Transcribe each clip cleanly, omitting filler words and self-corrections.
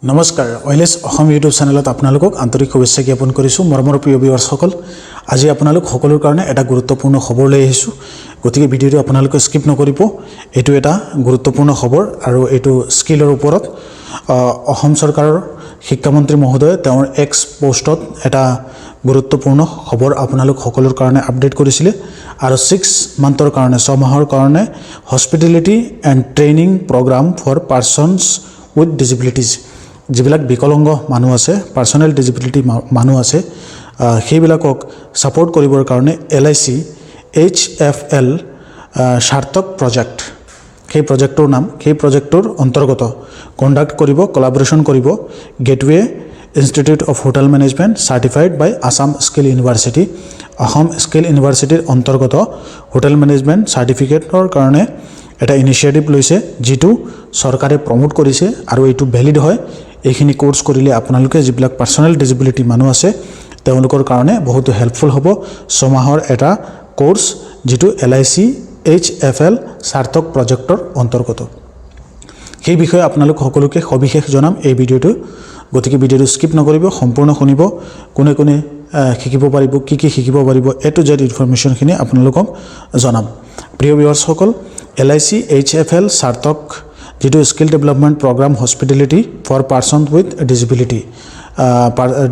নমস্কাৰ ওয়েলেছ অসম ইউটিউব চেনেলত আপোনালোকক আন্তৰিক শুভেচ্ছা জ্ঞাপন কৰিছোঁ মৰমৰ প্ৰিয় ভিউৱাৰ্ছসকল আজি আপোনালোক সকলৰ কাৰণে এটা গুৰুত্বপূৰ্ণ খবৰ লৈ আহিছোঁ গতিকে ভিডিঅ'টো আপোনালোকে স্কিপ নকৰিব এটো এটা গুৰুত্বপূৰ্ণ খবৰ আৰু এটো স্কিলৰ ওপৰত অসম চৰকাৰৰ শিক্ষামন্ত্ৰী মহোদয় তেওঁৰ এক্স পোষ্টত এটা গুৰুত্বপূৰ্ণ খবৰ আপোনালোক সকলৰ কাৰণে আপডেট কৰিছিলে আৰু 6 মান্থৰ কাৰণে 6 মাহৰ কাৰণে hospitality and training program for persons with disabilities যিবিলাক বিকলাঙ্গ মানুহ আছে পাৰ্সোনেল ডিসেবিলিটি মানুহ আছে সেইবিলাকক সাপোৰ্ট কৰিবৰ কাৰণে LIC HFL সাৰ্থক প্ৰজেক্ট সেই প্ৰজেক্টৰ নাম সেই প্ৰজেক্টৰ অন্তৰ্গত কন্ডাক্ট কৰিব কোলাবৰেশন কৰিব Gateway Institute of Hotel Management certified by Assam skill university Assam skill ইউনিভাৰ্সিটিৰ অন্তৰ্গত হোটেল ম্যানেজমেন্ট সাৰ্টিফিকেটৰ কাৰণে এটা ইনিশিয়েটিভ লৈছে যেটো সৰকাৰে প্ৰমোট কৰিছে আৰু এটো ভ্যালিড হয় এইখিনি কোৰ্স কৰিলে আপোনালোকে যিবিলাক পাৰ্সোনেল ডিসেবিলিটি মানুহ আছে তেওঁলোকৰ কাৰণে বহুত হেল্পফুল হ'ব 6 মাহৰ এটা কোৰ্স যেটো LIC HFL সাৰ্থক প্ৰজেক্টৰ অন্তৰ্গত সেই বিষয়ে আপোনালোক সকলোকে সবিশেষ জনাম এই ভিডিঅটো গতিকে ভিডিঅটো স্কিপ নকৰিব সম্পূৰ্ণ শুনিব কোনে কোনে শিকিব পাৰিব কি শিকিব পাৰিব এটো জেড ইনফৰমেশনখিনি আপোনালোকক জনাম প্ৰিয় ভিউৱাৰ্ছসকল LIC HFL সাৰ্থক যেটো skill development program hospitality for person with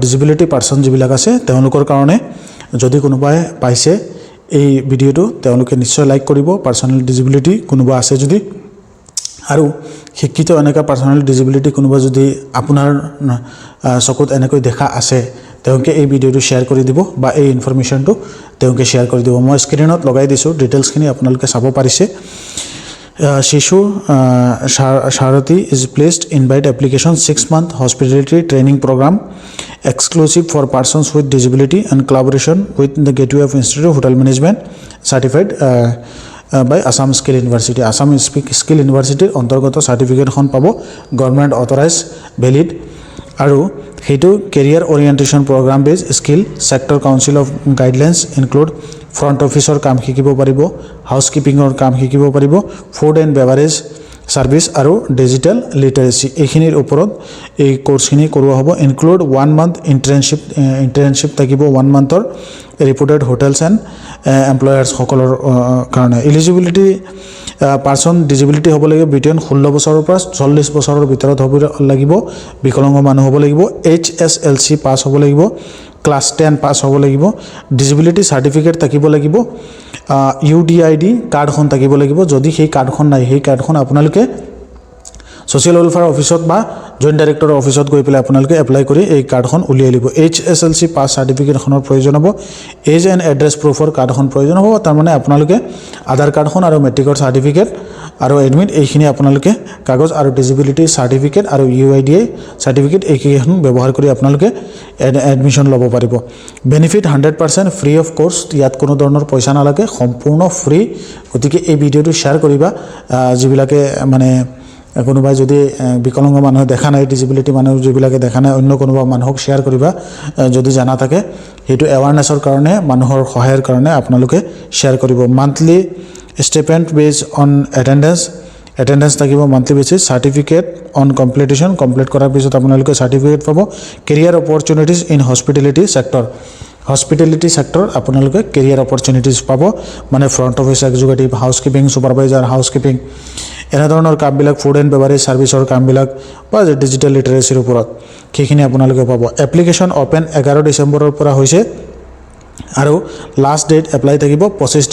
disability person যিবিলাক আছে তেওঁলোকৰ কাৰণে যদি কোনোবাই পাইছে এই ভিডিঅটো তেওঁলোকে নিশ্চয় লাইক কৰিব পাৰ্সোনেল ডিসেবিলিটি কোনোবা আছে যদি আৰু শিক্ষিত এনেকা পাৰ্সোনেল ডিসেবিলিটি কোনোবা যদি আপোনাৰ চকুত এনেকৈ দেখা আছে তেওঁলোকে এই ভিডিঅটো শেয়াৰ কৰি দিব বা এই ইনফৰমেশনটো তেওঁলোকে শেয়াৰ কৰি দিব মই স্ক্ৰিনত লগাই দিছো ডিটেইলছখিনি আপোনালোকে চাব পাৰিছে Shishu Sharati is placed invite application 6 month hospitality training program exclusive for persons with disability and collaboration with the Gateway of Institute of Hotel Management certified by Assam Skill University. Assam Skill University অন্তৰ্গত সাৰ্টিফিকেটখন পাব government authorise valid আৰু হেতু career orientation program based skill sector council of guidelines include front officer কাম শিকিব পাৰিব হাউসকিপিংৰ কাম শিকিব পাৰিব ফুড এণ্ড বেভাৰেজ সাৰ্ভিস আৰু ডিজিটাল লিটাৰেসি এইখিনিৰ ওপৰত এই কোৰ্সখিনি কৰোৱা হ'ব ইনক্লুড 1 মান্থ ইন্টাৰ্নশিপ থাকিব 1 মান্থৰ ৰিপোৰ্টেড হোটেলছ এণ্ড এমপ্লয়াৰ্ছ সকলৰ কাৰণে এলিজিবিলিটি পাৰ্সন ডিসেবিলিটি হ'ব লাগিব বিটুইন 16 বছৰৰ পৰা 40 বছৰৰ ভিতৰত হ'ব লাগিব বিকলাঙ্গ মানুহ হ'ব লাগিব HSLC পাস হ'ব লাগিব ক্লাস 10 পাস হ'ব লাগিব ডিসেবিলিটি সার্টিফিকেট থাকিব লাগিব UDID কাৰ্ডখন থাকিব লাগিব যদি সেই কাৰ্ডখন নাই সেই কাৰ্ডখন আপোনালোকে সোশ্যাল ওয়েলফেয়াৰ অফিসত বা জয়েন্ট ডাইৰেক্টৰৰ অফিসত গৈ পেলাই আপোনালোকে এপ্লাই কৰি এই কাৰ্ডখন উলিয়াই লিব HSLC পাস সাৰ্টিফিকেটখনৰ প্ৰয়োজন হ'ব এজ এণ্ড এড্ৰেছ প্ৰুফৰ কাৰ্ডখন প্ৰয়োজন হ'ব তাৰ মানে আপোনালোকে আধাৰ কাৰ্ডখন আৰু মেট্ৰিকৰ সাৰ্টিফিকেট আৰু এডমিট এইখিনি আপোনালোকে কাগজ আৰু ডিসেবিলিটি সাৰ্টিফিকেট আৰু UID সাৰ্টিফিকেট এইকেইখন ব্যৱহাৰ কৰি আপোনালোকে এডমিশন ল'ব পাৰিব বেনিফিট 100% ফ্ৰী অফ কোৰ্স ইয়াত কোনো ধৰণৰ পইচা নালাগে সম্পূৰ্ণ ফ্ৰী গতিকে এই ভিডিঅটো শেয়াৰ কৰিবা যিবিলাকে মানে কোনোবাই যদি বিকলাঙ্গ মানুহ দেখা নাই ডিসেবিলিটি মানুহ যিবিলাকে দেখা নাই অন্য কোনোবা মানুহক শেয়াৰ কৰিবা যদি জানা থাকে হেতু এৱাৰনেছৰ কাৰণে মানুহৰ সহায়ৰ কাৰণে আপোনালোকে শেয়াৰ কৰিব monthly stipend based on attendance থাকিব monthly basis certificate on completion complete কৰাৰ পিছত আপোনালোকে সাৰ্টিফিকেট পাব career opportunities in hospitality sector আপোনালোকে কেৰিয়াৰ অপৰচুনিটিজ পাব মানে front office executive housekeeping supervisor housekeeping এনে ধৰণৰ কামবিলাক ফুড এণ্ড বেভাৰেজ সাৰ্ভিসৰ কামবিলাক বা ডিজিটাল লিটাৰেসিৰ ওপৰত সেইখিনি আপোনালোকে পাব এপ্লিকেশন ওপেন 11 ডিসেম্বৰৰ পৰা হৈছে আৰু লাষ্ট ডেট এপ্লাই থাকিব 25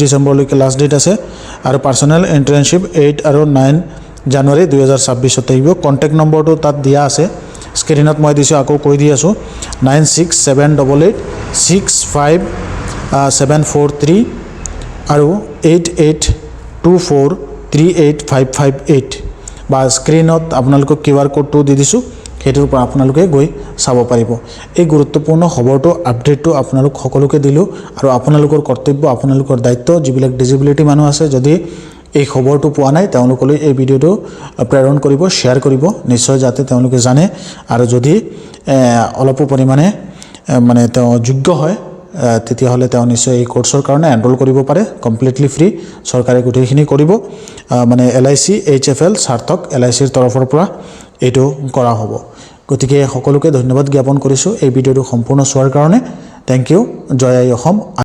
ডিসেম্বৰলৈকে লাষ্ট ডেট আছে আৰু পাৰ্সোনেল ইন্টাৰ্নশিপ 8 আৰু 9 জানুৱাৰী 2026 থাকিব কন্টাক্ট নম্বৰটো তাত দিয়া আছে স্ক্ৰিনত মই দিছো আকৌ কৈ দি আছো 9678865743 আৰু 8824385558 বা স্ক্ৰিনত আপোনালোকক QR কোডটো দি দিছো হেতুৰ পৰা আপোনালোকে গৈ চাব পাৰিব এই গুৰুত্বপূৰ্ণ খবৰটো আপডেটটো আপোনালোক সকলোকে দিলো আৰু আপোনালোকৰ কৰ্তব্য আপোনালোকৰ দায়িত্ব যিবিলাক ডিসেবিলিটি মানুহ আছে যদি এই খবৰটো পোৱা নাই তেওঁলোকলৈ এই ভিডিঅটো প্ৰেৰণ কৰিব শেয়াৰ কৰিব নিশ্চয় যাতে তেওঁলোকে জানে আৰু যদি অলপ পৰিমাণে মানে তেওঁ যোগ্য হয় তেতিয়াহলে তেওঁ নিশ্চয় এই কোৰ্সৰ কাৰণে এনৰোল কৰিব পাৰে কমপ্লিটলি ফ্ৰী সৰকাৰে গোটেইখিনি কৰিব মানে LIC HFL সাৰ্থক LICৰ তৰফৰ পৰা এইটো কৰা হ'ব। গতিকে সকলোকে ধন্যবাদ জ্ঞাপন কৰিছোঁ এই ভিডিঅ'টো সম্পূৰ্ণ চোৱাৰ কাৰণে। Thank you. জয় আই অসম।